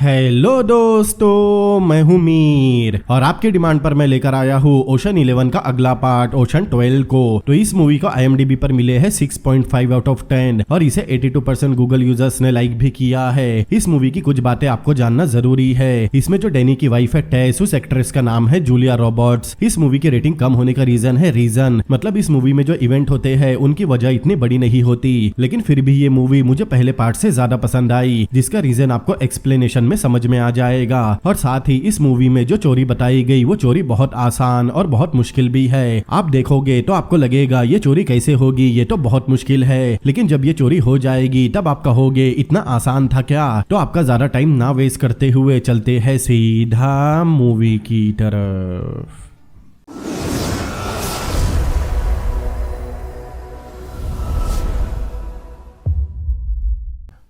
Hello दोस्तों, मैं हूं मीर और आपके डिमांड पर मैं लेकर आया हूं ओशन 11 का अगला पार्ट ओशन 12 को। तो इस मूवी को IMDb पर मिले हैं 6.5 आउट ऑफ 10 और इसे 82% गूगल यूजर्स ने लाइक भी किया है। इस मूवी की कुछ बातें आपको जानना जरूरी है। इसमें जो डैनी की वाइफ है टेस, उस एक्ट्रेस का नाम है जूलिया रॉबर्ट्स। इस मूवी की रेटिंग कम होने का रीजन मतलब इस मूवी में जो इवेंट होते हैं उनकी वजह इतनी बड़ी नहीं होती, लेकिन फिर भी ये मूवी मुझे पहले पार्ट से ज्यादा पसंद आई, जिसका रीजन आपको एक्सप्लेनेशन में समझ में आ जाएगा। और साथ ही इस मूवी में जो चोरी बताई गई वो चोरी बहुत आसान और बहुत मुश्किल भी है। आप देखोगे तो आपको लगेगा ये चोरी कैसे होगी, ये तो बहुत मुश्किल है, लेकिन जब ये चोरी हो जाएगी तब आप कहोगे इतना आसान था क्या। तो आपका ज्यादा टाइम ना वेस्ट करते हुए चलते हैं सीधा मूवी की तरफ।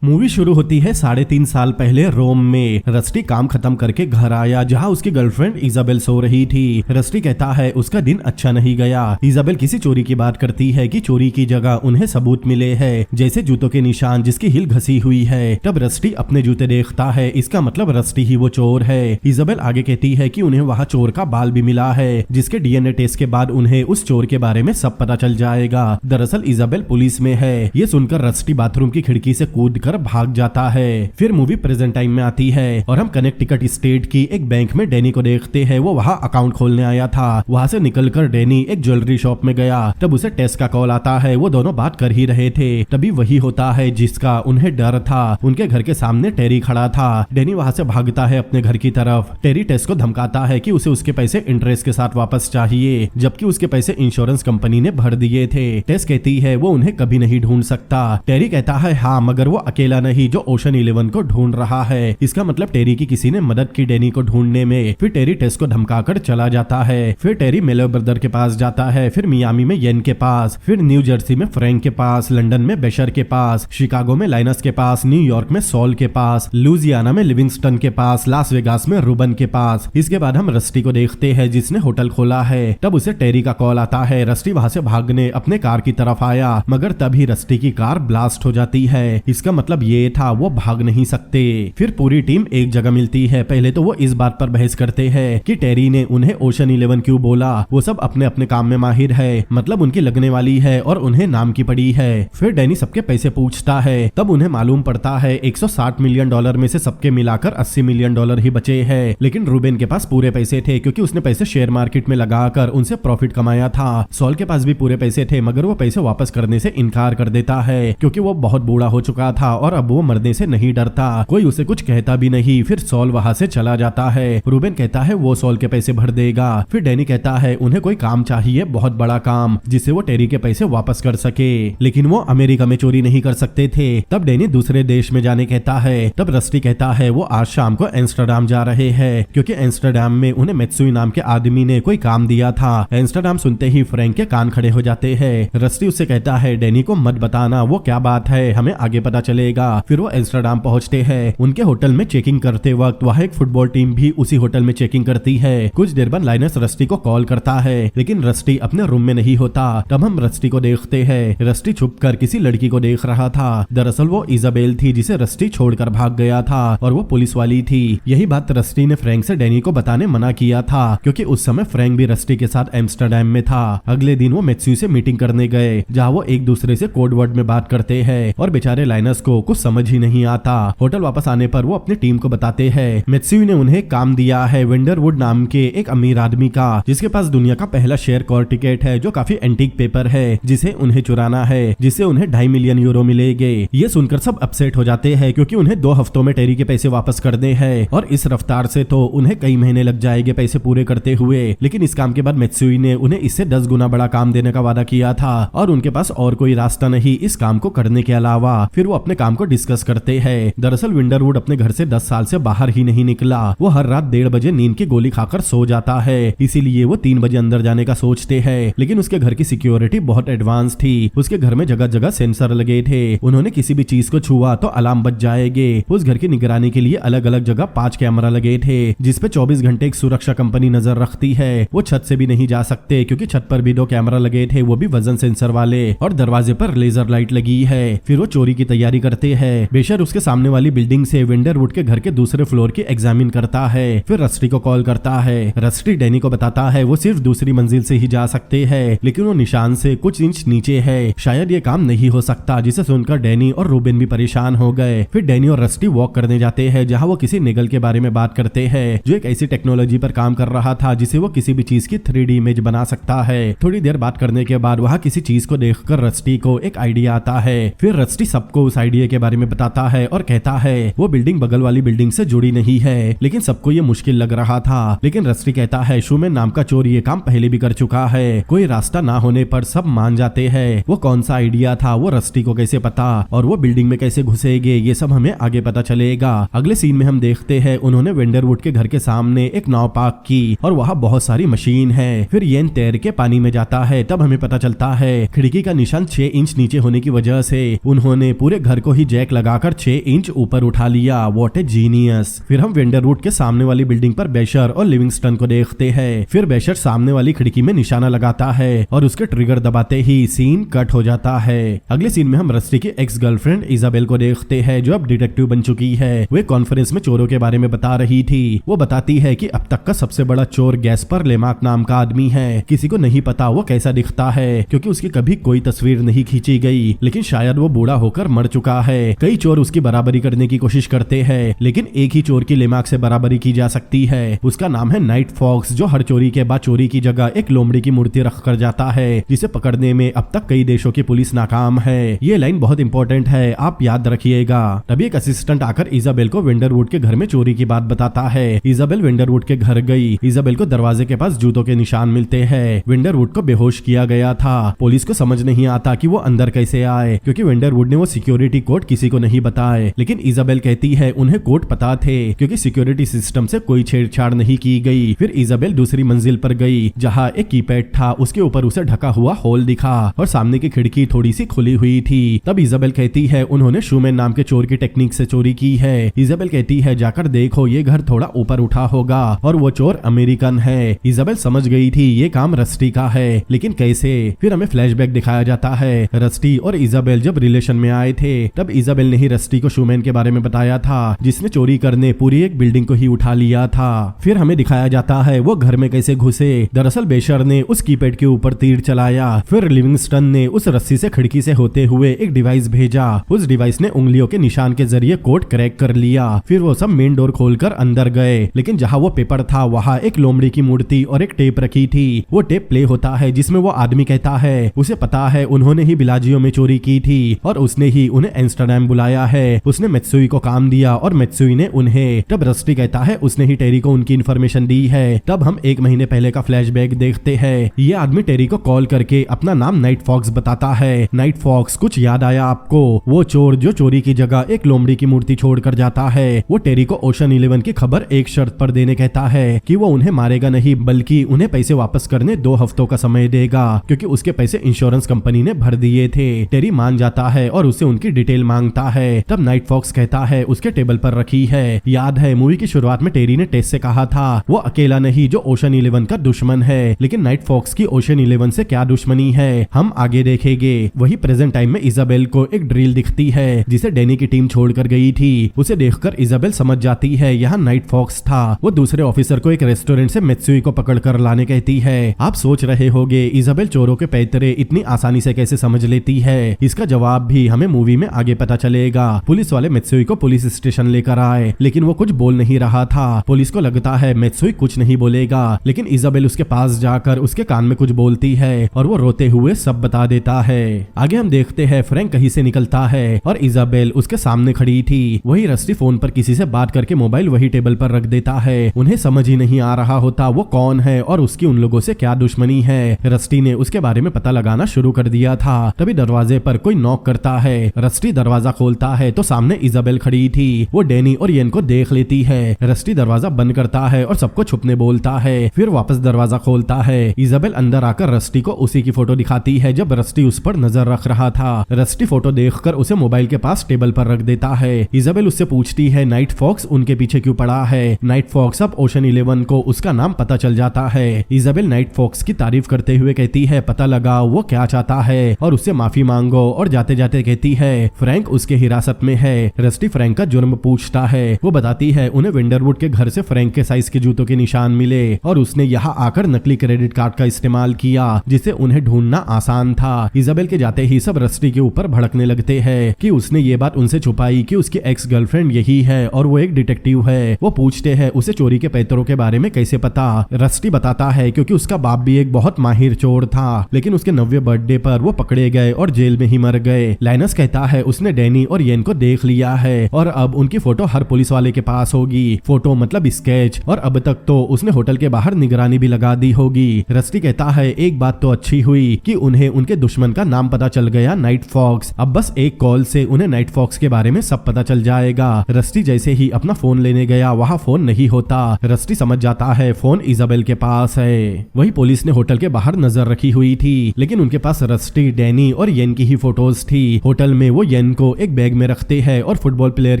मूवी शुरू होती है 3.5 साल पहले रोम में। रस्टी काम खत्म करके घर आया जहां उसकी गर्लफ्रेंड इजाबेल सो रही थी। रस्टी कहता है उसका दिन अच्छा नहीं गया। इजाबेल किसी चोरी की बात करती है कि चोरी की जगह उन्हें सबूत मिले हैं, जैसे जूतों के निशान जिसकी हील घसी हुई है। तब रस्टी अपने जूते देखता है, इसका मतलब रस्टी ही वो चोर है। इजाबेल आगे कहती है कि उन्हें वहाँ चोर का बाल भी मिला है, जिसके DNA टेस्ट के बाद उन्हें उस चोर के बारे में सब पता चल जाएगा। दरअसल इजाबेल पुलिस में है। ये सुनकर रस्टी बाथरूम की खिड़की से कूद भाग जाता है। फिर मूवी प्रेजेंट टाइम में आती है और हम कनेक्टिकट स्टेट की एक बैंक में डैनी को देखते हैं। वो वहाँ अकाउंट खोलने आया था। वहाँ से निकलकर डैनी एक ज्वेलरी शॉप में गया। तब उसे टेस का कॉल आता है। वो दोनों बात कर ही रहे थे, तभी वही होता है जिसका उन्हें डर था। उनके घर के सामने टेरी खड़ा था। डैनी वहाँ से भागता है अपने घर की तरफ। टेरी टेस को धमकाता है कि उसे उसके पैसे इंटरेस्ट के साथ वापस चाहिए, जबकि उसके पैसे इंश्योरेंस कंपनी ने भर दिए थे। टेस कहती है वो उन्हें कभी नहीं ढूंढ सकता। टेरी कहता है हाँ, मगर वो अकेला नहीं जो ओशन 11 को ढूंढ रहा है। इसका मतलब टेरी की किसी ने मदद की डैनी को ढूंढने में। फिर टेरी टेस को धमकाकर चला जाता है। फिर टेरी मेलो ब्रदर के पास जाता है, फिर मियामी में येन के पास, फिर न्यू जर्सी में फ्रैंक के पास, लंदन में बेशर के पास, शिकागो में लाइनस के पास, न्यूयॉर्क में सॉल के पास, लुजियाना में लिविंगस्टन के पास, लास वेगास में रूबन के पास। इसके बाद हम रस्टी को देखते हैं जिसने होटल खोला है। तब उसे टेरी का कॉल आता है। रस्टी वहां से भागने अपने कार की तरफ आया, मगर तभी रस्टी की कार ब्लास्ट हो जाती है। इसका मतलब ये था वो भाग नहीं सकते। फिर पूरी टीम एक जगह मिलती है। पहले तो वो इस बात पर बहस करते हैं कि टेरी ने उन्हें ओशन 11 क्यों बोला। वो सब अपने अपने काम में माहिर है, मतलब उनकी लगने वाली है और उन्हें नाम की पड़ी है। फिर डैनी सबके पैसे पूछता है। तब उन्हें मालूम पड़ता है $160 मिलियन में से सबके मिलाकर $80 मिलियन ही बचे हैं। लेकिन रूबेन के पास पूरे पैसे थे क्योंकि उसने पैसे शेयर मार्केट में लगाकर उनसे प्रॉफिट कमाया था। सॉल के पास भी पूरे पैसे थे, मगर वो पैसे वापस करने से इनकार कर देता है क्योंकि वो बहुत बूढ़ा हो चुका था और अब वो मरने से नहीं डरता। कोई उसे कुछ कहता भी नहीं। फिर सॉल वहां से चला जाता है। रूबेन कहता है वो सॉल के पैसे भर देगा। फिर डैनी कहता है उन्हें कोई काम चाहिए, बहुत बड़ा काम, जिससे वो टेरी के पैसे वापस कर सके, लेकिन वो अमेरिका में चोरी नहीं कर सकते थे। तब डैनी दूसरे देश में जाने कहता है। तब रस्टी कहता है वो आज शाम को एम्स्टर्डम जा रहे हैं क्योंकि एम्स्टर्डम में उन्हें मेत्सुई नाम के आदमी ने कोई काम दिया था। एम्स्टर्डम सुनते ही फ्रैंक के कान खड़े हो जाते हैं। रस्टी उससे कहता है डैनी को मत बताना वो क्या बात है, हमें आगे पता चलेगा। फिर वो एम्स्टर्डम पहुंचते हैं। उनके होटल में चेकिंग करते वक्त वहाँ एक फुटबॉल टीम भी उसी होटल में चेकिंग करती है। कुछ देर बाद लाइनस रस्टी को कॉल करता है, लेकिन रस्टी अपने रूम में नहीं होता। तब हम रस्टी को देखते हैं। रस्टी छुपकर किसी लड़की को देख रहा था। दरअसल वो इजाबेल थी जिसे रस्टी छोड़कर भाग गया था और वो पुलिस वाली थी। यही बात रस्टी ने फ्रैंक से डैनी को बताने मना किया था क्योंकि उस समय फ्रैंक भी रस्टी के साथ एम्स्टर्डम में था। अगले दिन वो मेत्सुई से मीटिंग करने गए जहाँ वो एक दूसरे से कोड वर्ड में बात करते हैं और बेचारे लाइनस को कुछ समझ ही नहीं आता। होटल वापस आने पर वो अपनी टीम को बताते हैं मेत्सुई ने उन्हें काम दिया है वेंडरवुड नाम के एक अमीर आदमी का, जिसके पास दुनिया का पहला शेयर कॉर टिकट है जो काफी एंटीक पेपर है, जिसे उन्हें चुराना है, जिससे उन्हें €2.5 मिलियन मिलेंगे। ये सुनकर सब अपसेट हो जाते हैं क्योंकि उन्हें 2 हफ्तों में टेरी के पैसे वापस करने हैं और इस रफ्तार से तो उन्हें कई महीने लग जाएंगे पैसे पूरे करते हुए। लेकिन इस काम के बाद मेत्सुई ने उन्हें इससे 10 गुना बड़ा काम देने का वादा किया था और उनके पास और कोई रास्ता नहीं इस काम को करने के अलावा। फिर वो अपने काम को डिस्कस करते हैं। दरअसल विंडरवुड अपने घर से 10 साल से बाहर ही नहीं निकला। वो हर रात 1:30 बजे नींद की गोली खाकर सो जाता है, इसीलिए वो 3 बजे अंदर जाने का सोचते हैं। लेकिन उसके घर की सिक्योरिटी बहुत एडवांस थी। उसके घर में जगह जगह सेंसर लगे थे। उन्होंने किसी भी चीज को छुआ तो अलार्म बज जाएंगे। उस घर की निगरानी के लिए अलग अलग जगह 5 कैमरा लगे थे जिसपे 24 घंटे एक सुरक्षा कंपनी नजर रखती है। वो छत से भी नहीं जा सकते क्योंकि छत पर भी 2 कैमरा लगे थे, वो भी वजन सेंसर वाले, और दरवाजे पर लेजर लाइट लगी है। फिर वो चोरी की तैयारी करते हैं। बेशर उसके सामने वाली बिल्डिंग से वेंडरवुड के घर के दूसरे फ्लोर की एग्जामिन करता है, फिर रस्टी को कॉल करता है। रस्टी डैनी को बताता है वो सिर्फ दूसरी मंजिल से ही जा सकते हैं, लेकिन वो निशान से कुछ इंच नीचे है, शायद ये काम नहीं हो सकता। जिसे सुनकर डैनी और रूबिन भी परेशान हो गए। फिर डैनी और रस्टी वॉक करने जाते हैं, जहाँ वो किसी निगल के बारे में बात करते हैं जो एक ऐसी टेक्नोलॉजी पर काम कर रहा था जिसे वो किसी भी चीज की 3D इमेज बना सकता है। थोड़ी देर बात करने के बाद वहाँ किसी चीज को देखकर रस्टी को एक आइडिया आता है। फिर रस्टी सबको उस आइडिया के बारे में बताता है और कहता है वो बिल्डिंग बगल वाली बिल्डिंग से जुड़ी नहीं है, लेकिन सबको ये मुश्किल लग रहा था। लेकिन रस्टी कहता है शूमैन नाम का चोर ये काम पहले भी कर चुका है, कोई रास्ता ना होने पर सब मान जाते हैं। वो कौन सा आइडिया था, वो रस्टी को कैसे पता, और वो बिल्डिंग में कैसे घुसेंगे, ये सब हमें आगे पता चलेगा। अगले सीन में हम देखते हैं उन्होंने वेंडरवुड के घर के सामने एक नाव पार्क की और वहाँ बहुत सारी मशीन है। फिर येन तैर के पानी में जाता है, तब हमें पता चलता है खिड़की का निशान 6 इंच नीचे होने की वजह से उन्होंने पूरे घर को ही जैक लगाकर 6 इंच ऊपर उठा लिया। What A genius. फिर हम वेंडरवुड के सामने वाली बिल्डिंग पर बेशर और लिविंगस्टन को देखते हैं। फिर बेशर सामने वाली खिड़की में निशाना लगाता है और उसके ट्रिगर दबाते ही सीन कट हो जाता है। अगले सीन में हम रस्टी की एक्स गर्लफ्रेंड इजाबेल को देखते हैं जो अब डिटेक्टिव बन चुकी है। वो कॉन्फ्रेंस में चोरों के बारे में बता रही थी। वो बताती है कि अब तक का सबसे बड़ा चोर गैस्पर लेमार्क नाम का आदमी है। किसी को नहीं पता वो कैसा दिखता है क्योंकि उसकी कभी कोई तस्वीर नहीं खींची गई, लेकिन शायद वो बूढ़ा होकर मर चुका है। कई चोर उसकी बराबरी करने की कोशिश करते हैं, लेकिन एक ही चोर की लेमार्क से बराबरी की जा सकती है। उसका नाम है नाइट फॉक्स, जो हर चोरी के बाद चोरी की जगह एक लोमड़ी की मूर्ति रख कर जाता है, जिसे पकड़ने में अब तक कई देशों की पुलिस नाकाम है। ये लाइन बहुत इंपॉर्टेंट है, आप याद रखिएगा। तभी एक असिस्टेंट आकर इजाबेल को वेंडरवुड के घर में चोरी की बात बताता है। इजाबेल वेंडरवुड के घर गई। इजाबेल को दरवाजे के पास जूतों के निशान मिलते हैं। वेंडरवुड को बेहोश किया गया था। पुलिस को समझ नहीं आता कि वो अंदर कैसे आए, क्योंकि वेंडरवुड ने वो सिक्योरिटी कोड किसी को नहीं बताए। लेकिन इजाबेल कहती है उन्हें कोड पता थे, क्योंकि सिक्योरिटी सिस्टम से कोई छेड़छाड़ नहीं की गई। फिर इजाबेल दूसरी मंजिल पर गई, जहाँ एक कीपैड था, उसके ऊपर उसे ढका हुआ होल दिखा और सामने की खिड़की थोड़ी सी खुली हुई थी। तब इजाबेल कहती है उन्होंने शूमैन नाम के चोर की टेक्निक से चोरी की है। इजाबेल कहती है जाकर देखो, ये घर थोड़ा ऊपर उठा होगा और वो चोर अमेरिकन है। इजाबेल समझ गई थी ये काम रस्टी का है, लेकिन कैसे। फिर हमें फ्लैशबैक दिखाया जाता है। रस्टी और इजाबेल जब रिलेशन में आए थे, तब इजाबेल ने ही रस्टी को शूमैन के बारे में बताया था, जिसने चोरी करने पूरी एक बिल्डिंग को ही उठा लिया था। फिर हमें दिखाया जाता है वो घर में कैसे घुसे। दरअसल बेशर ने उस कीपैड के ऊपर तीर चलाया। फिर लिविंगस्टन ने उस रस्सी से खिड़की से होते हुए एक डिवाइस भेजा। उस डिवाइस ने उंगलियों के निशान के जरिए कोड क्रैक कर लिया। फिर वो सब मेन डोर खोलकर अंदर गए, लेकिन जहाँ वो पेपर था वहाँ एक लोमड़ी की मूर्ति और एक टेप रखी थी। वो टेप प्ले होता है जिसमें वो आदमी कहता है उसे पता है उन्होंने ही बिलाजियो में चोरी की थी और उसने ही उन्हें एम्स्टर्डम बुलाया है। उसने मेत्सुई को काम दिया और मेत्सुई ने उन्हें। तब रस्टी कहता है उसने ही टेरी को उनकी इन्फॉर्मेशन दी है। तब हम 1 महीने पहले का फ्लैशबैक देखते हैं। ये आदमी टेरी को कॉल करके अपना नाम नाइट फॉक्स बताता है। नाइट फॉक्स, कुछ याद आया आपको? वो चोर जो चोरी की जगह एक लोमड़ी की मूर्ति छोड़कर जाता है। वो टेरी को ओशन 11 की खबर एक शर्त पर देने कहता है कि वो उन्हें मारेगा नहीं, बल्कि उन्हें पैसे वापस करने 2 हफ्तों का समय देगा, क्योंकि उसके पैसे इंश्योरेंस कंपनी ने भर दिए थे। टेरी मान जाता है और उससे उनकी डिटेल मांगता है। तब नाइट फॉक्स कहता है उसके टेबल पर रखी है। याद है मूवी की शुरुआत में टेरी ने टेस से कहा था वो अकेला नहीं जो ओशन 11 का दुश्मन है, लेकिन नाइट फॉक्स की ओशन 11 से क्या दुश्मनी है हम आगे देखेंगे। वही प्रेजेंट टाइम में इजाबेल को एक ड्रिल दिखती है जिसे डैनी की टीम छोड़कर गई थी। उसे देखकर इजाबेल समझ जाती है यहाँ नाइट फॉक्स था। वो दूसरे ऑफिसर को एक रेस्टोरेंट से मेत्सुई को पकड़कर लाने कहती है। आप सोच रहे होंगे इजाबेल चोरों के पैतरे इतनी आसानी से कैसे समझ लेती है। इसका जवाब भी हमें मूवी में आगे पता चलेगा। पुलिस वाले मेत्सुई को पुलिस स्टेशन लेकर आए, लेकिन वो कुछ बोल नहीं रहा था। पुलिस को लगता है मेत्सुई कुछ नहीं बोलेगा, लेकिन इजाबेल उसके पास जाकर उसके कान में कुछ बोलती है और वो रोते हुए सब बता देता है। आगे हम देखते हैं फ्रैंक कहीं से निकलता है और इजाबेल उसके सामने खड़ी थी। वही रस्टी फोन पर किसी से बात करके मोबाइल वही टेबल पर रख देता है। उन्हें समझ ही नहीं आ रहा होता वो कौन है और उसकी उन लोगों से क्या दुश्मनी है। रस्टी ने उसके बारे में पता लगाना शुरू कर दिया था। तभी दरवाजे पर कोई नॉक करता है। रस्टी दरवाजा खोलता है तो सामने इजाबेल खड़ी थी। वो डैनी और येन को देख लेती है। रस्टी दरवाजा बंद करता है और सबको छुपने बोलता है, फिर वापस दरवाजा खोलता है। इजाबेल अंदर आकर रस्टी को उसी की फोटो दिखाती है जब रस्टी उस पर नजर रख रहा था। रस्टी फोटो देखकर उसे मोबाइल के पास टेबल पर रख देता है। इजाबेल उससे पूछती है नाइट फॉक्स उनके पीछे क्यों पड़ा है। नाइट फॉक्स अब ओशन 11 को उसका नाम पता चल जाता है। इजाबेल नाइट फॉक्स की तारीफ करते हुए कहती है पता लगा वो क्या चाहता है और उससे माफी मांगो, और जाते जाते कहती है फ्रैंक उसके हिरासत में है। रस्टी फ्रैंक का जुर्म पूछता है। वो बताती है उन्हें विंडरवुड के घर से फ्रैंक के साइज के जूतों के निशान मिले और उसने यहाँ आकर नकली क्रेडिट कार्ड का इस्तेमाल किया जिससे उन्हें ढूंढना आसान था। इजाबेल के जाते ही सब रस्टी के ऊपर भड़कने लगते हैं कि उसने ये बात उनसे छुपाई कि उसकी एक्स गर्लफ्रेंड यही है और वो एक डिटेक्टिव है। वो पूछते हैं उसे चोरी के पैतरों के बारे में कैसे पता। रस्टी बताता है क्योंकि उसका बाप भी एक बहुत माहिर चोर था, लेकिन उसके 90वें बर्थडे पर वो पकड़े गए और जेल में ही मर गए। लाइनस कहता है उसने डैनी और येन को देख लिया है और अब उनकी फोटो हर पुलिस वाले के पास होगी। फोटो मतलब स्केच, और अब तक तो उसने होटल के बाहर निगरानी भी लगा दी होगी। रस्टी कहता है एक बात तो अच्छी हुई कि उन्हें उनके दुश्मन का नाम पता चल गया, नाइट फॉक्स। अब बस एक कॉल से उन्हें नाइट फॉक्स के बारे में सब पता चल जाएगा। रस्टी जैसे ही अपना फोन लेने गया वहाँ फोन नहीं होता। रस्टी समझ जाता है फोन इजाबेल के पास है। वही पुलिस ने होटल के बाहर नजर रखी हुई थी, लेकिन उनके पास रस्टी, डैनी और येन की ही फोटोज थी। होटल में वो येन को एक बैग में रखते हैं और फुटबॉल प्लेयर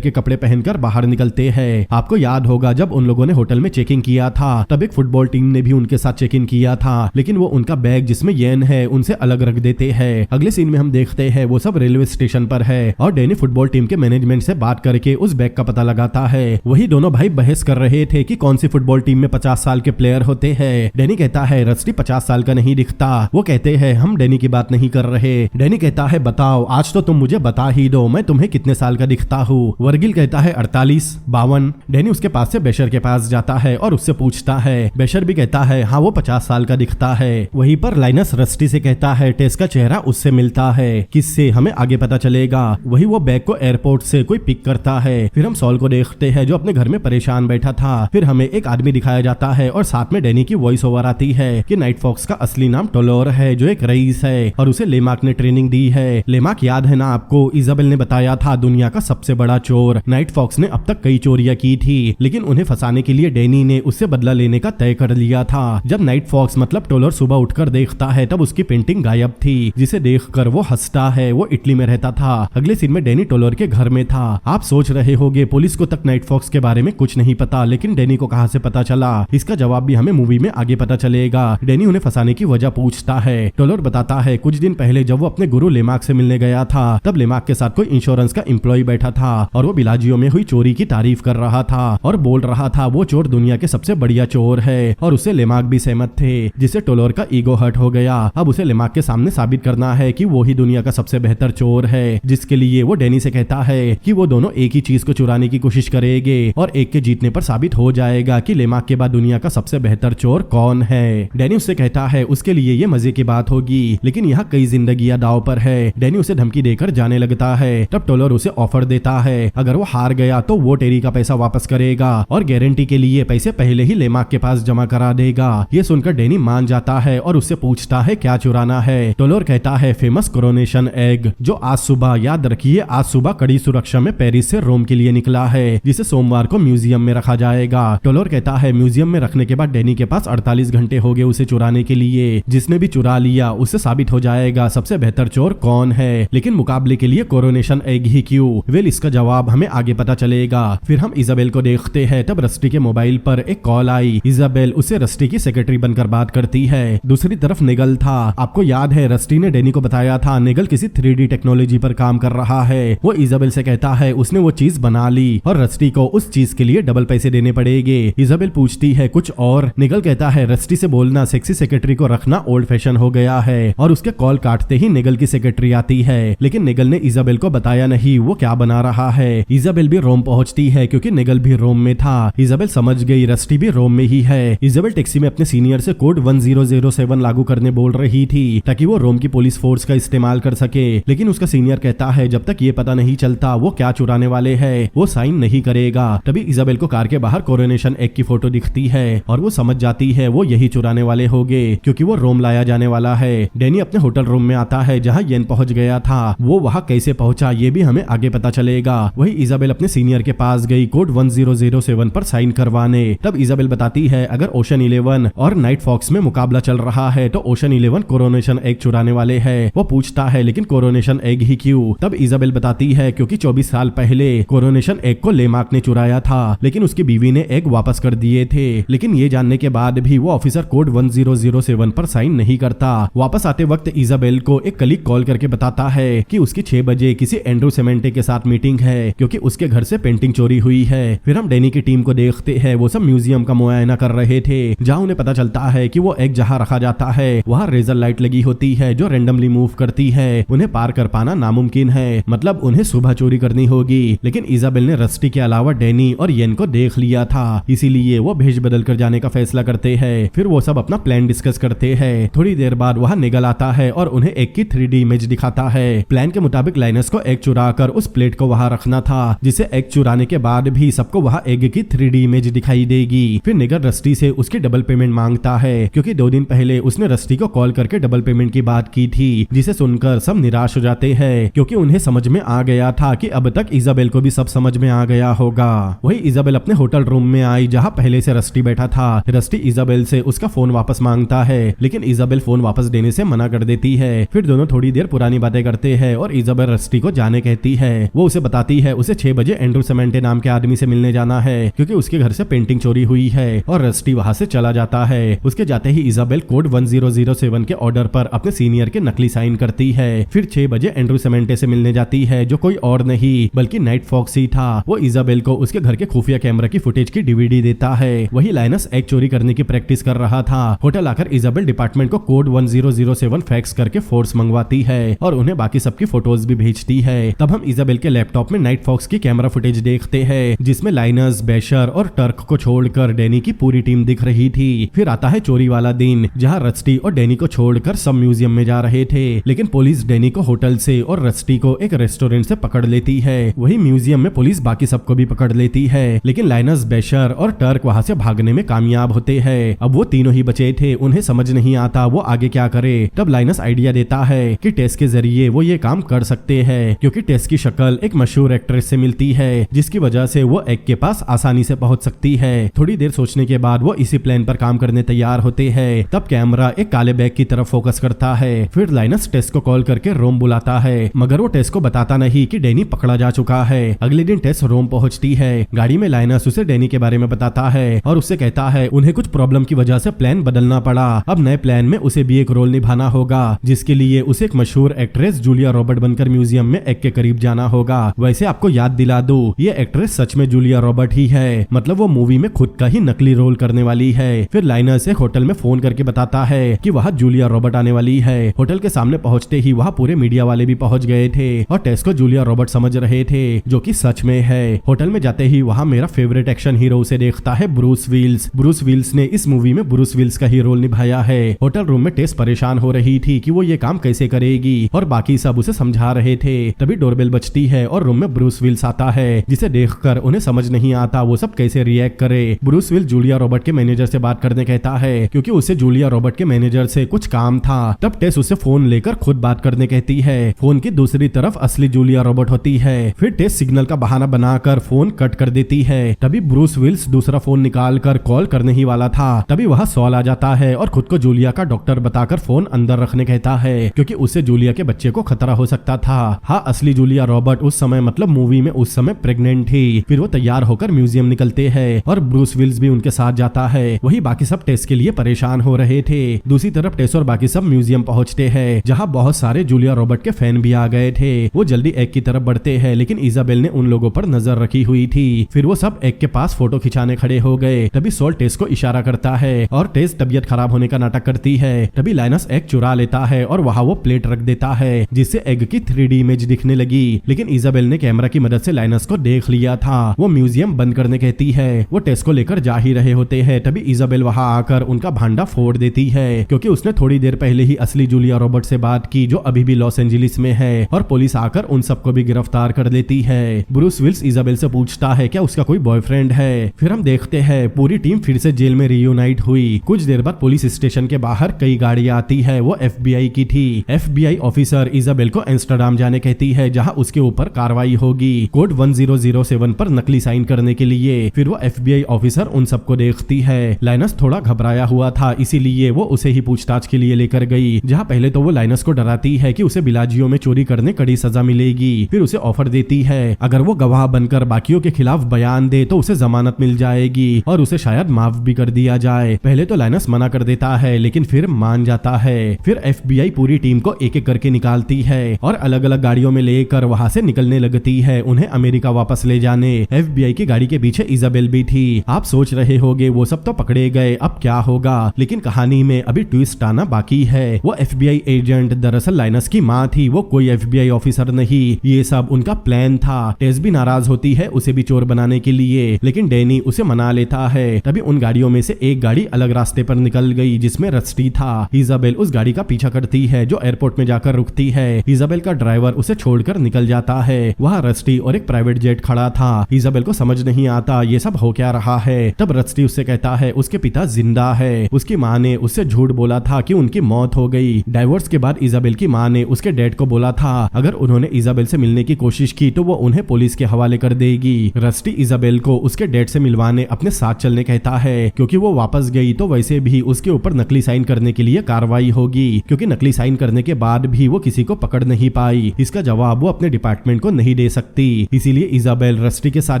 के कपड़े पहनकर बाहर निकलते हैं। आपको याद होगा जब उन लोगों ने होटल में चेकिंग किया था तब एक फुटबॉल टीम ने भी उनके साथ चेक इन किया था, लेकिन वो उनका बैग जिसमें येन है उनसे अलग रख देते हैं। अगले सीन में हम देखते हैं वो सब रेलवे स्टेशन पर है और डैनी फुटबॉल टीम के मैनेजमेंट से बात करके उस बैग का पता लगाता है। वही दोनों भाई बहस कर रहे थे कि कौन सी फुटबॉल टीम में 50 साल के प्लेयर होते हैं। डैनी कहता है रस्टी 50 साल का नहीं दिखता। वो कहते हैं हम डैनी की बात नहीं कर रहे। डैनी कहता है बताओ आज तो तुम मुझे बता ही दो मैं तुम्हें कितने साल का दिखता हूँ। वर्गिल कहता है 48, 52। डैनी उसके पास से बेशर के पास जाता है और उससे पूछता है। बेशर भी कहता है हाँ वो 50 साल का दिखता है। वहीं पर लाइनस रस्टी से कहता है टेस का चेहरा उससे मिलता है, किससे हमें आगे पता चलेगा। वही वो बैग को एयरपोर्ट से कोई पिक करता है। फिर हम सॉल को देखते हैं जो अपने घर में परेशान बैठा था। फिर हमें एक आदमी दिखाया जाता है और साथ में डैनी की वॉइस ओवर आती है कि नाइट फॉक्स का असली नाम टोलोर है जो एक रईस है और उसे लेमार्क ने ट्रेनिंग दी है। लेमार्क याद है ना आपको, इजाबेल ने बताया था दुनिया का सबसे बड़ा चोर। नाइट फॉक्स ने अब तक कई चोरियां की थी, लेकिन उन्हें फंसाने के लिए डैनी ने उससे बदला लेने का तय कर लिया था। जब नाइट फॉक्स मतलब टोलोर सुबह उठकर देखता है तब उसकी पेंटिंग गायब थी, जिसे देखकर वो हंसता है। वो इटली में रहता था। अगले सीन में डैनी टोलोर के घर में था। आप सोच रहे होंगे पुलिस को तक नाइट फॉक्स के बारे में कुछ नहीं पता, लेकिन डैनी को कहां से पता चला? इसका जवाब भी हमें मूवी में आगे पता चलेगा। डैनी उन्हें फंसाने की वजह पूछता है। टोलोर बताता है कुछ दिन पहले जब वो अपने गुरु लेमार्क से मिलने गया था तब लेमार्क के साथ कोई इंश्योरेंस का एम्प्लॉय बैठा था और वो बिलाजियो में हुई चोरी की तारीफ कर रहा था और बोल रहा था वो चोर दुनिया के सबसे बढ़िया चोर है और उससे लेमार्क भी सहमत थे, जिससे टोलोर का ईगो हर्ट हो गया। अब उसे लेमार्क के सामने साबित करना है कि वो ही दुनिया का सबसे बेहतर चोर है, जिसके लिए वो डैनी से कहता है कि वो दोनों एक ही चीज को चुराने की कोशिश करेंगे और एक के जीतने पर साबित हो जाएगा कि लेमार्क के बाद दुनिया का सबसे बेहतर चोर कौन है। डैनी उससे कहता है उसके लिए ये मजे की बात होगी, लेकिन यहाँ कई जिंदगियां दाव पर है। डैनी उसे धमकी देकर जाने लगता है। तब टोलोर उसे ऑफर देता है अगर वो हार गया तो वो टेरी का पैसा वापस करेगा और गारंटी के लिए पैसे पहले ही लेमार्क के पास जमा करा देगा। ये सुनकर डैनी मान जाता है और उससे पूछता है क्या चुराना है। टोलोर कहता है फेमस कोरोनेशन एग, जो आज सुबह, याद रखिए आज सुबह कड़ी सुरक्षा में पेरिस से रोम के लिए निकला है, जिसे सोमवार को म्यूजियम में रखा जाएगा। टोलोर कहता है म्यूजियम में रखने के बाद डैनी के पास 48 घंटे हो गए उसे चुराने के लिए। जिसने भी चुरा लिया उससे साबित हो जाएगा सबसे बेहतर चोर कौन है, लेकिन मुकाबले के लिए कोरोनेशन एग ही क्यों? वेल इसका जवाब हमें आगे पता चलेगा। फिर हम इजाबेल को देखते हैं। तब रस्टी के मोबाइल पर एक कॉल आई। इजाबेल उससे रस्टी की सेक्रेटरी बनकर बात करती है। दूसरी तरफ निगल था। आपको याद है रस्टी ने डैनी को बताया था निगल किसी 3D टेक्नोलॉजी पर काम कर रहा है। वो इजाबेल से कहता है उसने वो चीज बना ली और रस्टी को उस चीज के लिए डबल पैसे देने पड़ेंगे। इजाबेल पूछती है कुछ और। निगल कहता है रस्टी से बोलना सेक्सी सेक्रेटरी को रखना ओल्ड फैशन हो गया है और उसके कॉल काटते ही निगल की सेक्रेटरी आती है, लेकिन निगल ने इजाबेल को बताया नहीं वो क्या बना रहा है। इजाबेल भी रोम पहुंचती है क्योंकि निगल भी रोम में था। इजाबेल समझ गई रस्टी भी रोम में ही है। इजाबेल टैक्सी में अपने सीनियर से कोड 1007 लागू करने बोल रही थी ताकि वो रोम की पुलिस फोर्स का इस्तेमाल कर सके, लेकिन उसका सीनियर कहता है जब तक ये पता नहीं चलता वो क्या चुराने वाले हैं वो साइन नहीं करेगा। तभी इजाबेल को कार के बाहर कोरोनेशन एग की फोटो दिखती है और वो समझ जाती है वो यही चुराने वाले होंगे क्योंकि वो रोम लाया जाने वाला है। डैनी अपने होटल रूम में आता है जहाँ येन पहुंच गया था। वो वहाँ कैसे पहुंचा ये भी हमें आगे पता चलेगा। वही इजाबेल अपने सीनियर के पास गई कोड 1007 पर साइन करवाने। तब इजाबेल बताती है अगर ओशन 11 और नाइट फॉक्स में मुकाबला चल रहा है तो ओशन 11 कोरोनेशन एग चुराने वाले हैं। वो पूछता है लेकिन कोरोनेशन एग ही क्यों? तब इजाबेल बताती है क्योंकि 24 साल पहले कोरोनेशन एग को लेमार्क ने चुराया था, लेकिन उसकी बीवी ने एग वापस कर दिए थे। लेकिन ये जानने के बाद भी वो ऑफिसर कोड 1007 पर साइन नहीं करता। वापस आते वक्त इजाबेल को एक कलीग कॉल करके बताता है कि उसकी 6 बजे किसी एंड्रू सेमेंटे के साथ मीटिंग है क्योंकि उसके घर से पेंटिंग चोरी हुई है। फिर हम डैनी की टीम को देखते हैं, वो सब म्यूजियम का मुआयना कर रहे थे जहाँ उन्हें पता चलता है कि वो एक जहाँ रखा जाता है वहाँ रेजर लाइट लगी होती है जो रेंडमली मूव करती है। उन्हें पार कर पाना नामुमकिन है, मतलब उन्हें सुबह चोरी करनी होगी। लेकिन इजाबेल ने रस्टी के अलावा डैनी और येन को देख लिया था, इसीलिए वो भेज बदल कर जाने का फैसला करते हैं। फिर वो सब अपना प्लान डिस्कस करते हैं। थोड़ी देर बाद वहाँ निगल आता है और उन्हें एक की 3D इमेज दिखाता है। प्लान के मुताबिक लाइनस को एग चुरा कर उस प्लेट को वहाँ रखना था, जिसे एग चुराने के बाद भी सबको वहाँ एग की 3D इमेज दिखाई देगी। फिर निगल रस्टी से उसकी डबल पेमेंट मांगता है क्योंकि 2 दिन पहले उसने रस्टी को कॉल करके डबल पेमेंट की बात की थी, जिसे सुनकर सब निराश हो जाते हैं क्योंकि उन्हें समझ में आ गया था कि अब तक इजाबेल को भी सब समझ में आ गया होगा। वही इजाबेल अपने होटल रूम में आई जहाँ पहले से रस्टी बैठा था। रस्टी इजाबेल से उसका फोन वापस मांगता है, लेकिन इजाबेल फोन वापस देने से मना कर देती है। फिर दोनों थोड़ी देर पुरानी बातें करते हैं और इजाबेल रस्टी को जाने कहती है। वो उसे बताती है उसे 6 बजे एंड्रू सेमेंटे नाम के आदमी से मिलने जाना है क्योंकि उसके घर से पेंटिंग चोरी हुई है, और रस्टी वहां से चला जाता है। उसके जाते ही इजाबेल कोड 1007 के ऑर्डर पर अपने सीनियर के नकली साइन करती है। फिर 6 बजे एंड्रू सेमेंटे से मिलने जाती है जो कोई और नहीं बल्कि नाइट फॉक्स ही था। वो इजाबेल को उसके घर के खुफिया कैमरा की फुटेज की DVD देता है। वही लाइनस एग चोरी करने की प्रैक्टिस कर रहा था। होटल आकर इजाबेल डिपार्टमेंट को कोड 1007 फैक्स करके फोर्स मंगवाती है और उन्हें बाकी सबकी फोटोज भी भेजती है। तब हम इजाबेल के लैपटॉप में नाइट फॉक्स की कैमरा फुटेज देखते हैं जिसमें लाइनस, बेशर और टर्क को छोड़कर डैनी की पूरी टीम दिख रही थी। फिर आता है चोरी वाला दिन जहाँ रस्टी और डैनी को छोड़कर सब म्यूजियम में जा रहे थे, लेकिन पुलिस डैनी को होटल से और रस्टी को एक रेस्टोरेंट से पकड़ लेती है। वही म्यूजियम में पुलिस बाकी सबको भी पकड़ लेती है, लेकिन लाइनस, बेशर और टर्क वहाँ से भागने में कामयाब होते हैं। अब वो तीनों ही बचे थे, उन्हें समझ नहीं आता वो आगे क्या करे। तब लाइनस आइडिया देता है कि टेस के जरिए वो ये काम कर सकते हैं क्योंकि टेस की शक्ल एक मशहूर एक्ट्रेस से मिलती है जिसकी वजह से वो एग के पास आसानी से पहुंच सकती है। थोड़ी देर सोचने के बाद वो इसी प्लान पर काम करने तैयार होते हैं। तब कैमरा एक काले बैग की तरफ फोकस करता है। फिर लाइनस टेस को कॉल करके रोम बुलाता है, मगर वो टेस को बताता नहीं कि डैनी पकड़ा जा चुका है। अगले दिन टेस रोम पहुंचती है। गाड़ी में लाइनस उसे डैनी के बारे में बताता है और उससे कहता है उन्हें कुछ प्रॉब्लम की वजह से प्लान बदलना पड़ा। अब नए प्लान में उसे भी एक रोल निभाना होगा जिसके लिए उसे एक मशहूर एक्ट्रेस जूलिया रॉबर्ट बनकर म्यूजियम में एग के करीब जाना होगा। वैसे आपको याद दिला दूं, ये एक्ट्रेस सच में जूलिया रॉबर्ट ही है, मतलब वो मूवी में खुद का ही नकली रोल करने वाली है। फिर लाइनस एक होटल में फोन करके बताता है कि वहाँ जूलिया रॉबर्ट आने वाली है। होटल के सामने पहुंचते ही वहाँ पूरे मीडिया वाले भी पहुंच गए थे और टेस को जूलिया रॉबर्ट समझ रहे थे जो कि सच में है। होटल में जाते ही वहाँ मेरा फेवरेट एक्शन हीरो उसे देखता है, ब्रूस विल्स। ब्रूस विल्स ने इस मूवी में ब्रूस विल्स का ही रोल निभाया है। होटल रूम में टेस परेशान हो रही थी कि वो ये काम कैसे करेगी और बाकी सब उसे समझा रहे थे। तभी डोरबेल बजती है और रूम में ब्रूस विल्स आता है, जिसे देखकर उन्हें समझ नहीं आता वो सब कैसे रिएक्ट करे। ब्रूस विल्स जूलिया रॉबर्ट के मैनेजर से बात करने कहता है क्योंकि उसे जूलिया रॉबर्ट के मैनेजर से कुछ काम था। तब टेस उसे फोन लेकर खुद बात करने कहती है। फोन की दूसरी तरफ असली जूलिया रॉबर्ट होती है। फिर टेस सिग्नल का बहाना बनाकर फोन कट कर देती है। तभी ब्रूस विल्स दूसरा फोन निकालकर कॉल करने ही वाला था। तभी वहाँ सॉल आ जाता है और खुद को जूलिया का डॉक्टर बताकर फोन अंदर रखने कहता है क्योंकि उससे जूलिया के बच्चे को खतरा हो सकता था। हाँ, असली जूलिया रॉबर्ट उस समय मतलब मूवी में उस समय प्रेग्नेंट थी। फिर वो तैयार होकर म्यूजियम निकलते हैं और ब्रूस विल्स भी उनके साथ जाता है। वही बाकी सब टेस के लिए परेशान हो रहे थे। दूसरी तरफ टेस और बाकी सब म्यूजियम पहुंचते हैं जहां बहुत सारे जूलिया रॉबर्ट के फैन भी आ गए थे। वो जल्दी एग की तरफ बढ़ते हैं, लेकिन इजाबेल ने उन लोगों पर नजर रखी हुई थी। फिर वो सब एग के पास फोटो खिंचाने खड़े हो गए। तभी सॉल टेस को इशारा करता है और टेस तबियत खराब होने का नाटक करती है। तभी लाइनस एग चुरा लेता है और वहां वो प्लेट रख देता है जिससे एग की 3D इमेज दिखने लगी। लेकिन इजाबेल ने कैमरा की मदद से लाइनस को देख लिया था। वो म्यूजियम बंद करने कहती है। वो टेस को लेकर जा ही रहे होते हैं, तभी इजाबेल वहां आकर उनका भांडा फोड़ देती है क्योंकि उसने थोड़ी देर पहले ही असली जूलिया रॉबर्ट से बात की जो अभी भी लॉस एंजलिस में है, और पुलिस आकर उन सबको भी गिरफ्तार कर लेती है। ब्रूस विल्स इजाबेल से पूछता है क्या उसका कोई बॉयफ्रेंड है। फिर हम देखते हैं पूरी टीम फिर से जेल में रियूनाइट हुई। कुछ देर बाद पुलिस स्टेशन के बाहर कई गाड़ियां आती है, वो FBI की थी। FBI ऑफिसर इजाबेल को एम्स्टर्डम जाने कहती है जहां उसके ऊपर कार्रवाई होगी कोड 1007 पर नकली साइन करने के लिए। फिर वो FBI ऑफिसर उन सबको देखती है। लाइनस थोड़ा घबराया हुआ था, इसीलिए वो उसे ही पूछताछ के लिए लेकर गई, जहां पहले तो वो लाइनस को डराती है कि उसे बिलाजियो में चोरी करने कड़ी सजा मिलेगी। फिर उसे ऑफर देती है अगर वो गवाह बनकर बाकियों के खिलाफ बयान दे तो उसे जमानत मिल जाएगी और उसे शायद माफ भी कर दिया जाए। पहले तो लाइनस मना कर देता है, लेकिन फिर मान जाता है। फिर FBI पूरी टीम को एक एक करके निकालती है और अलग अलग अलग गाड़ियों में लेकर वहाँ से निकलने लगती है उन्हें अमेरिका वापस ले जाने। FBI की गाड़ी के पीछे इजाबेल भी थी। आप सोच रहे होंगे वो सब तो पकड़े गए, अब क्या होगा, लेकिन कहानी में अभी ट्विस्ट आना बाकी है। वो FBI एजेंट दरअसल लाइनस की माँ थी, वो कोई FBI ऑफिसर नहीं। ये सब उनका प्लान था। टेस भी नाराज होती है उसे भी चोर बनाने के लिए, लेकिन डैनी उसे मना लेता है। तभी उन गाड़ियों में से एक गाड़ी अलग रास्ते पर निकल गई जिसमें रस्टी था। इजाबेल उस गाड़ी का पीछा करती है जो एयरपोर्ट में जाकर रुकती है। इजाबेल का ड्राइवर उसे छोड़कर निकल जाता है। वहाँ रस्टी और एक प्राइवेट जेट खड़ा था। इजाबेल को समझ नहीं आता ये सब हो क्या रहा है। तब रस्टी उससे कहता है उसके पिता जिंदा है। उसकी माँ ने उससे झूठ बोला था कि उनकी मौत हो गई। डाइवोर्स के बाद इजाबेल की माँ ने उसके डैड को बोला था अगर उन्होंने इजाबेल से मिलने की कोशिश की तो वो उन्हें पुलिस के हवाले कर देगी। रस्टी इजाबेल को उसके डैड से मिलवाने अपने साथ चलने कहता है, क्योंकि वो वापस गई तो वैसे भी उसके ऊपर नकली साइन करने के लिए कार्रवाई होगी, क्योंकि नकली साइन करने के बाद भी वो किसी को पकड़ नहीं पाई। इसका जवाब वो अपने डिपार्टमेंट को नहीं दे सकती। इसीलिए इजाबेल रस्टी के साथ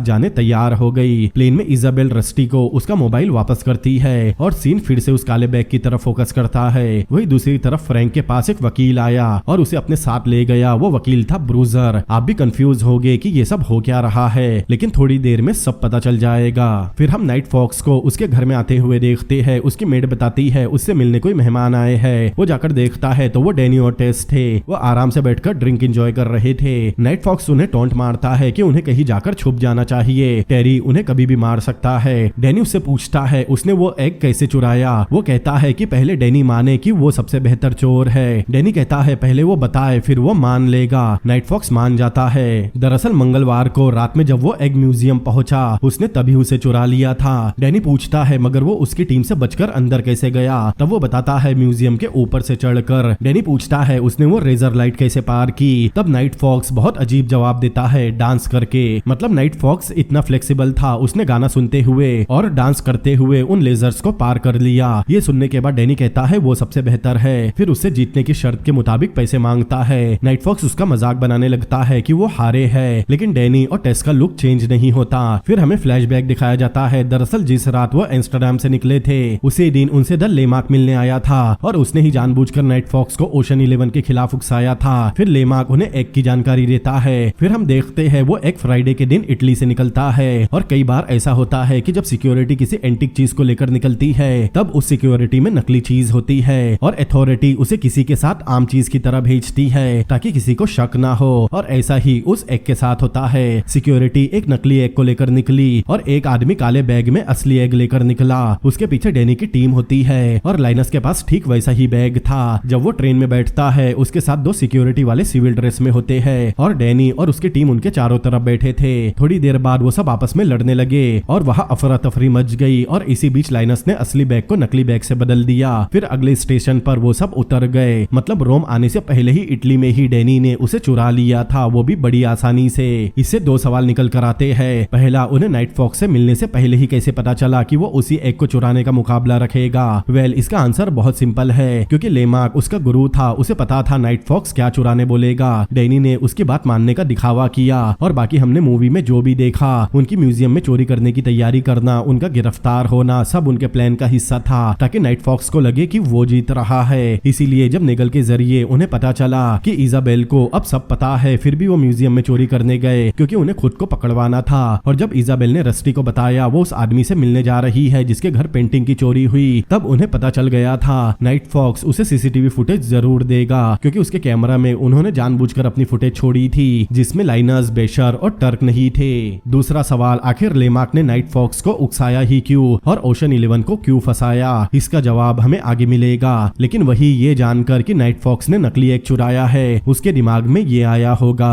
जाने तैयार हो गई। प्लेन में इजाबेल रस्टी को उसका मोबाइल वापस करती है और सीन फिर से उस काले बैग की तरफ फोकस करता है। वही दूसरी तरफ फ्रैंक के पास एक वकील आया और उसे अपने साथ ले गया। वो वकील था ब्रूजर। आप भी कंफ्यूज हो गए कि ये सब हो क्या रहा है, लेकिन थोड़ी देर में सब पता चल जाएगा। फिर हम नाइट फॉक्स को उसके घर में आते हुए देखते हैं। उसकी मेड बताती है उससे मिलने कोई मेहमान आए हैं। वो जाकर देखता है तो वो डैनी और टेस थे। वो आराम से बैठकर ड्रिंक एंजॉय कर रहे थे। नाइट फॉक्स उन्हें टॉन्ट मारता है कि उन्हें कहीं जाकर छुप जाना चाहिए, टेरी उन्हें कभी भी मार सकता है। डैनी उससे पूछता है उसने वो एग कैसे चुराया। वो कहता है कि पहले डैनी माने कि वो सबसे बेहतर चोर है। डैनी कहता है पहले वो बताए फिर वो मान लेगा। नाइट फॉक्स मान जाता है। दरअसल मंगलवार को रात में जब वो एग म्यूजियम पहुंचा उसने तभी उसे चुरा लिया था। डैनी पूछता है मगर वो उसकी टीम से बचकर अंदर कैसे गया। तब वो बताता है म्यूजियम के ऊपर से चढ़कर। डैनी पूछता है उसने वो रेजर लाइट कैसे पार की। तब नाइट फॉक्स बहुत अजीब जवाब देता है, डांस करके। मतलब नाइट फॉक्स इतना फ्लेक्सिबल था, उसने गाना सुनते हुए और डांस करते हुए उन लेजर्स को पार कर लिया। ये सुनने के बाद डैनी कहता है वो सबसे बेहतर है। फिर उससे जीतने की शर्त के मुताबिक पैसे मांगता है। नाइट फॉक्स उसका मजाक बनाने लगता है कि वो हारे है, लेकिन डैनी और टेस का लुक चेंज नहीं होता। फिर हमें फ्लैशबैक दिखाया जाता है। दरअसल जिस रात वो एम्स्टर्डम से निकले थे उसी दिन उनसे द लेमार्क मिलने आया था और उसने ही जानबूझकर नाइट फॉक्स को ओशन 11 के खिलाफ उकसाया था। फिर लेमार्क उन्हें एग की जानकारी देता है। फिर हम देखते हैं वो एक फ्राइडे के दिन इटली से निकलता है। और कई बार ऐसा होता है कि जब सिक्योरिटी किसी एंटिक चीज को लेकर निकलती है तब उस सिक्योरिटी में नकली चीज होती है और अथॉरिटी उसे किसी के साथ आम चीज की तरह भेजती है ताकि किसी को शक ना हो। और ऐसा ही उस एग के साथ होता है। सिक्योरिटी एक नकली एग को लेकर निकली और एक आदमी काले बैग में असली एग लेकर निकला। उसके पीछे डैनी की टीम होती है और लाइनस के पास ठीक वैसा ही बैग था। जब वो ट्रेन में बैठता है उसके साथ दो सिक्योरिटी वाले सिविल ड्रेस में होते हैं और डैनी और उसकी टीम उनके चारों तरफ बैठे थे। थोड़ी देर बाद वो सब आपस में लड़ने लगे और वहाँ अफरा तफरी मच गई और इसी बीच लाइनस ने असली बैग को नकली बैग से बदल दिया। फिर अगले स्टेशन पर वो सब उतर गए। मतलब रोम आने से पहले ही इटली में ही डैनी ने उसे चुरा लिया था, वो भी बड़ी आसानी से। इससे दो सवाल निकल कर आते हैं। पहला, उन्हें नाइट फॉक्स से मिलने से पहले ही कैसे पता चला कि वो उसी एग को चुराने का मुकाबला रखेगा। वेल, इसका आंसर बहुत सिंपल है, क्योंकि लेमार्क उसका गुरु था, उसे पता था नाइट फॉक्स क्या चुराने बोलेगा। डैनी ने उसकी बात मानने का दिखावा किया और बाकी हमने मूवी में जो भी देखा, उनकी म्यूजियम में चोरी करने की तैयारी करना, उनका गिरफ्तार होना, सब उनके प्लान का हिस्सा था ताकि नाइट फॉक्स को लगे कि वो जीत रहा है। इसीलिए जब नेगल के जरिए उन्हें पता चला कि इजाबेल को अब सब पता है, फिर भी वो म्यूजियम में चोरी करने गए क्योंकि उन्हें खुद को पकड़वाना था। और जब इजाबेल ने रस्टी को बताया वो उस आदमी से मिलने जा रही है जिसके घर पेंटिंग की चोरी हुई, तब उन्हें पता चल गया था नाइट फॉक्स उसे सीसीटीवी फुटेज जरूर देगा, क्योंकि उसके कैमरा में उन्होंने जानबूझकर अपनी फुटेज छोड़ी थी जिसमें लाइनर्स, बेशर और टर्क नहीं थे। दूसरा सवाल, आखिर लेमार्क ने नाइट फॉक्स को उकसाया ही क्यों और ओशन 11 को क्यों फंसाया? इसका जवाब हमें आगे मिलेगा। लेकिन वही ये जानकर कि नाइट फॉक्स ने नकली एग चुराया है, उसके दिमाग में ये आया होगा।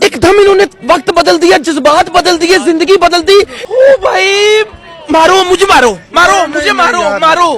एकदम इन्होंने वक्त बदल दिया, जज्बात बदल दिए, जिंदगी बदल दी। ओ भाई, मारो मुझे, मारो मारो मुझे, मारो मारो।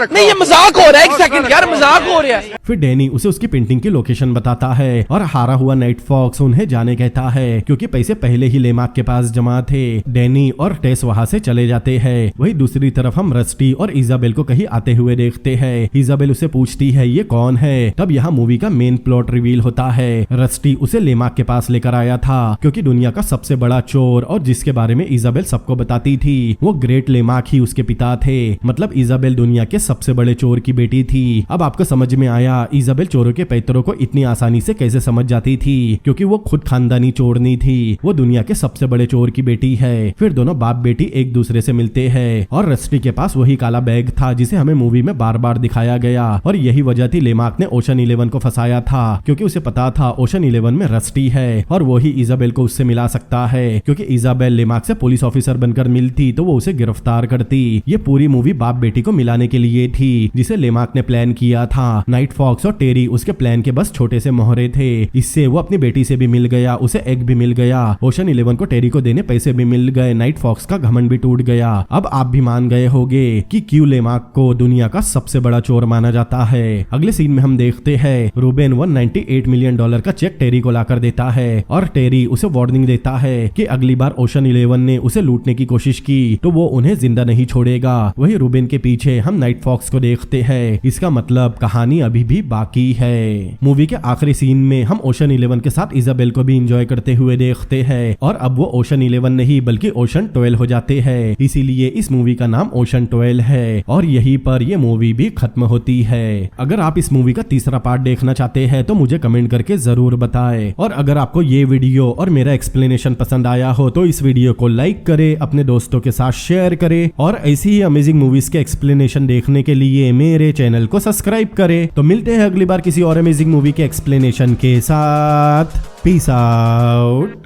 नहीं, ये मजाक हो रहा है। एक सेकंड यार, मजाक हो रहा है। फिर डैनी उसे उसकी पेंटिंग की लोकेशन बताता है और हारा हुआ नाइट फॉक्स उन्हें जाने कहता है, क्योंकि पैसे पहले ही लेमार्क के पास जमा थे। डैनी और टेस वहाँ से चले जाते हैं। वही दूसरी तरफ हम रस्टी और इजाबेल को कहीं आते हुए देखते हैं। इजाबेल उसे पूछती है ये कौन है। तब यहाँ मूवी का मेन प्लॉट रिवील होता है। रस्टी उसे लेमार्क के पास लेकर आया था, क्योंकि दुनिया का सबसे बड़ा चोर और जिसके बारे में इजाबेल सबको बताती थी, वो ग्रेट रॉबर्ट लेमार्क ही उसके पिता थे। मतलब इजाबेल दुनिया के सबसे बड़े चोर की बेटी थी। अब आपको समझ में आया इजाबेल चोरों के पैतरों को इतनी आसानी से कैसे समझ जाती थी, क्योंकि वो खुद खानदानी चोरनी थी। वो दुनिया के सबसे बड़े चोर की बेटी है। फिर दोनों बाप बेटी एक दूसरे से मिलते हैं और रस्टी के पास वही काला बैग था जिसे हमें मूवी में बार बार दिखाया गया, और यही वजह थी लेमार्क ने ओशन 11 को फंसाया था, क्योंकि उसे पता था ओशन 11 में रस्टी है और वो ही इजाबेल को उससे मिला सकता है। क्योंकि इजाबेल लेमार्क से पुलिस ऑफिसर बनकर मिलती तो वो उसे गिरफ्तार करती। ये पूरी मूवी बाप बेटी को मिलाने के लिए थी, जिसे लेमार्क ने प्लान किया था। नाइट फॉक्स और टेरी उसके प्लान के बस छोटे से मोहरे थे। इससे वो अपनी बेटी से भी मिल गया, उसे एग भी मिल गया, ओशन 11 को टेरी को देने पैसे भी मिल गए, नाइट फॉक्स का घमंड भी टूट गया। अब आप भी मान गए होंगे कि क्यों लेमार्क को दुनिया का सबसे बड़ा चोर माना जाता है। अगले सीन में हम देखते हैं रूबेन $198 मिलियन का चेक टेरी को लाकर देता है और टेरी उसे वार्निंग देता है कि अगली बार ओशन 11 ने उसे लूटने की कोशिश की तो वो उन्हें जिंदा नहीं छोड़ेगा। वही रूबेन के पीछे हम नाइट फॉक्स को देखते हैं। इसका मतलब कहानी अभी भी बाकी है। मूवी के आखिरी सीन में हम ओशन 11 के साथ इजाबेल को भी एंजॉय करते हुए देखते हैं, और अब वो ओशन 11 नहीं बल्कि ओशन 12 हो जाते हैं। इसीलिए इस मूवी का नाम ओशन 12 है और यहीं पर ये मूवी भी खत्म होती है। अगर आप इस मूवी का तीसरा पार्ट देखना चाहते हैं तो मुझे कमेंट करके जरूर बताएं, और अगर आपको ये वीडियो और मेरा एक्सप्लेनेशन पसंद आया हो तो इस वीडियो को लाइक करें, अपने दोस्तों के साथ शेयर करें, और ऐसी ही अमेजिंग मूवीज के एक्सप्लेनेशन देखने के लिए मेरे चैनल को सब्सक्राइब करें। तो मिलते हैं अगली बार किसी और अमेजिंग मूवी के एक्सप्लेनेशन के साथ। Peace out.